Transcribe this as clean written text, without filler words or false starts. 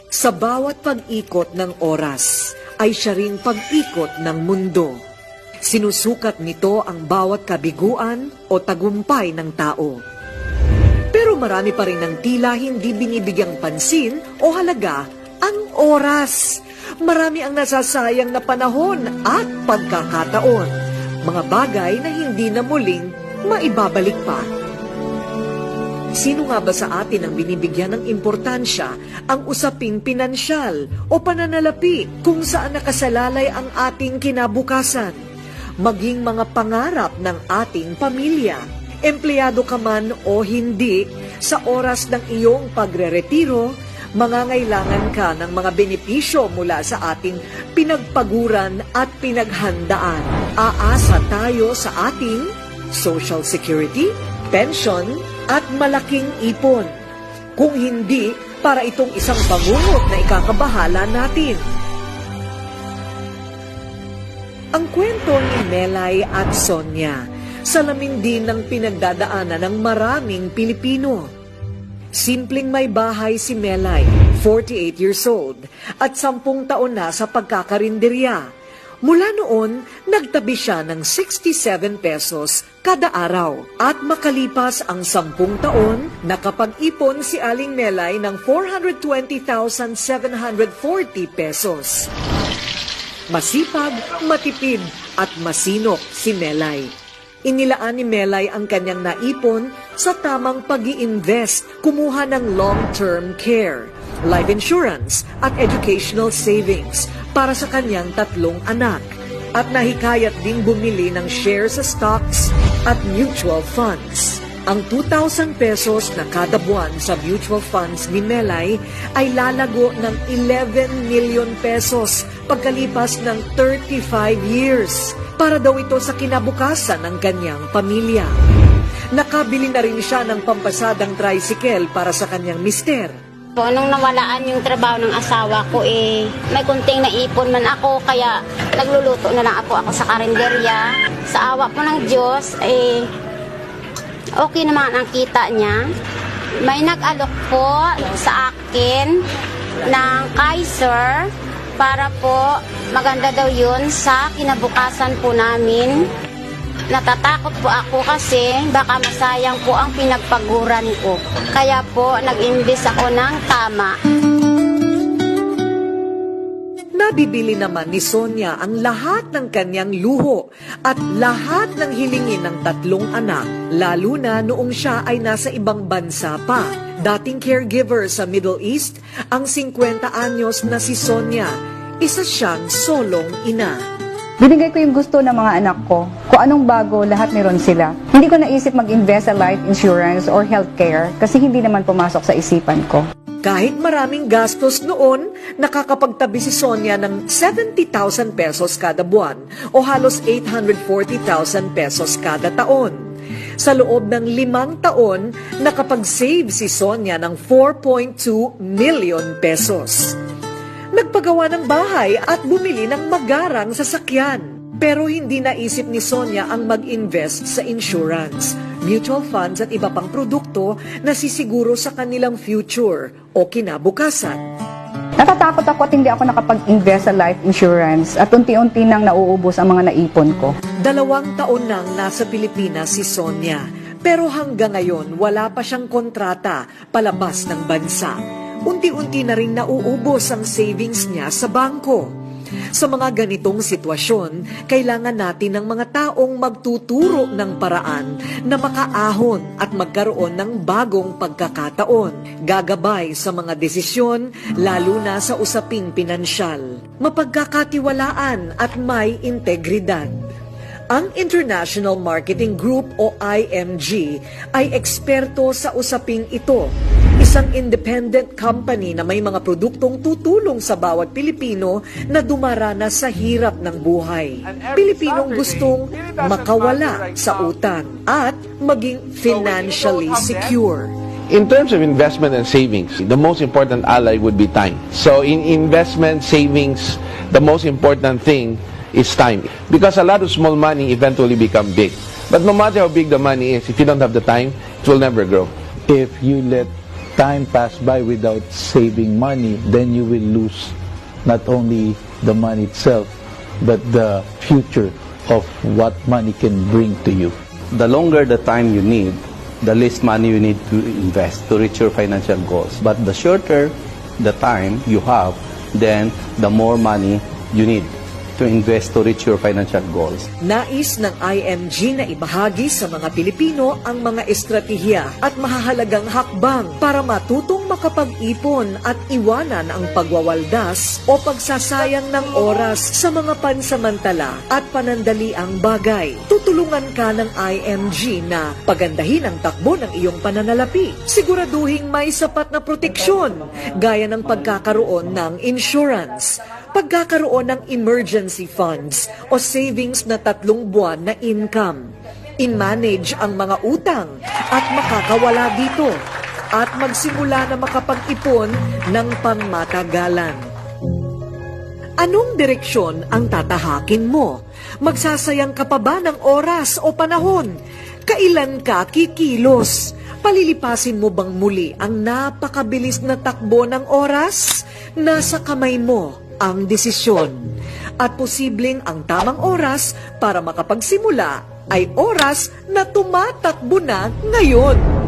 Sa bawat pag-ikot ng oras ay siya ring pag-ikot ng mundo. Sinusukat nito ang bawat kabiguan o tagumpay ng tao. Pero marami pa rin ng tila hindi binibigyang pansin o halaga ang oras. Marami ang nasasayang na panahon at pagkakataon. Mga bagay na hindi na muling maibabalik pa. Sino nga ba sa atin ang binibigyan ng importansya ang usaping pinansyal o pananalapi kung saan nakasalalay ang ating kinabukasan? Maging mga pangarap ng ating pamilya, empleyado ka man o hindi, sa oras ng iyong pagreretiro, mangangailangan ka ng mga benepisyo mula sa ating pinagpaguran at pinaghandaan. Aasa tayo sa ating Social Security, pension, at malaking ipon. Kung hindi, para itong isang bangungot na ikakabahala natin. Ang kwento ni Melay at Sonia, salamin din ng pinagdadaanan ng maraming Pilipino. Simpleng may bahay si Melay, 48 years old, at 10 taon na sa pagkakarinderya. Mula noon, nagtabi siya ng 67 pesos kada araw. At makalipas ang 10 taon, nakapag-ipon si Aling Melay ng 420,740 pesos. Masipag, matipid, at masinop si Melay. Inilaan ni Melay ang kanyang naipon sa tamang pag-i-invest, kumuha ng long-term care, life insurance, at educational savings para sa kanyang 3 anak. At nahikayat ding bumili ng shares sa stocks at mutual funds. Ang 2,000 pesos na kada buwan sa mutual funds ni Melay ay lalago ng 11 million pesos pagkalipas ng 35 years. Para daw ito sa kinabukasan ng kanyang pamilya. Nakabili na rin siya ng pampasadang tricycle para sa kanyang mister. Nung nawalaan yung trabaho ng asawa ko, may kunting naipon man ako, kaya nagluluto na lang ako sa karinderya. Sa awa po ng Diyos, okay naman ang kita niya. May nag-alok po sa akin ng Kaiser para po maganda daw yun sa kinabukasan po namin. Natatakot po ako kasi baka masayang po ang pinagpaguran ko. Kaya po nag-invest ako ng tama. Nabibili naman ni Sonia ang lahat ng kanyang luho at lahat ng hilingin ng 3 anak, lalo na noong siya ay nasa ibang bansa pa. Dating caregiver sa Middle East, ang 50 anyos na si Sonia, isa siyang solong ina. Binigay ko yung gusto ng mga anak ko. Kung anong bago, lahat meron sila. Hindi ko naisip mag-invest sa life insurance or healthcare kasi hindi naman pumasok sa isipan ko. Kahit maraming gastos noon, nakakapagtabi si Sonia ng 70,000 pesos kada buwan o halos 840,000 pesos kada taon. Sa loob ng 5 taon, nakapag-save si Sonia ng 4.2 million pesos. Nagpagawa ng bahay at bumili ng magarang sasakyan. Pero hindi naisip ni Sonia ang mag-invest sa insurance, mutual funds at iba pang produkto na sisiguro sa kanilang future o kinabukasan. Natatakot ako at hindi ako nakapag-invest sa life insurance at unti-unti nang nauubos ang mga naipon ko. 2 taon nang nasa Pilipinas si Sonia, pero hanggang ngayon wala pa siyang kontrata palabas ng bansa. Unti-unti na rin nauubos ang savings niya sa bangko. Sa mga ganitong sitwasyon, kailangan natin ng mga taong magtuturo ng paraan na makaahon at magkaroon ng bagong pagkakataon. Gagabay sa mga desisyon, lalo na sa usaping pinansyal. Mapagkakatiwalaan at may integridad. Ang International Marketing Group o IMG ay eksperto sa usaping ito. Isang independent company na may mga produktong tutulong sa bawat Pilipino na dumaranas sa hirap ng buhay. Pilipinong gustong makawala sa utang at maging financially secure. In terms of investment and savings, the most important ally would be time. So in investment, savings, the most important thing is time. Because a lot of small money eventually become big. But no matter how big the money is, if you don't have the time, it will never grow. If you let time pass by without saving money, then you will lose not only the money itself, but the future of what money can bring to you. The longer the time you need, the less money you need to invest to reach your financial goals. But the shorter the time you have, then the more money you need to invest to reach your financial goals. Nais ng IMG na ibahagi sa mga Pilipino ang mga estratehiya at mahahalagang hakbang para matutong makapag-ipon at iwanan ang pagwawaldas o pagsasayang ng oras sa mga pansamantala at panandaliang bagay. Tutulungan ka ng IMG na pagandahin ang takbo ng iyong pananalapi. Siguraduhing may sapat na proteksyon, gaya ng pagkakaroon ng insurance, pagkakaroon ng emergency funds o savings na 3 buwan na income. In-manage ang mga utang at makakawala dito at magsimula na makapag-ipon ng pangmatagalan. Anong direksyon ang tatahakin mo? Magsasayang ka pa ba ng oras o panahon? Kailan ka kikilos? Palilipasin mo bang muli ang napakabilis na takbo ng oras? Nasa kamay mo ang desisyon. At posibleng ang tamang oras para makapagsimula ay oras na tumatakbo na ngayon.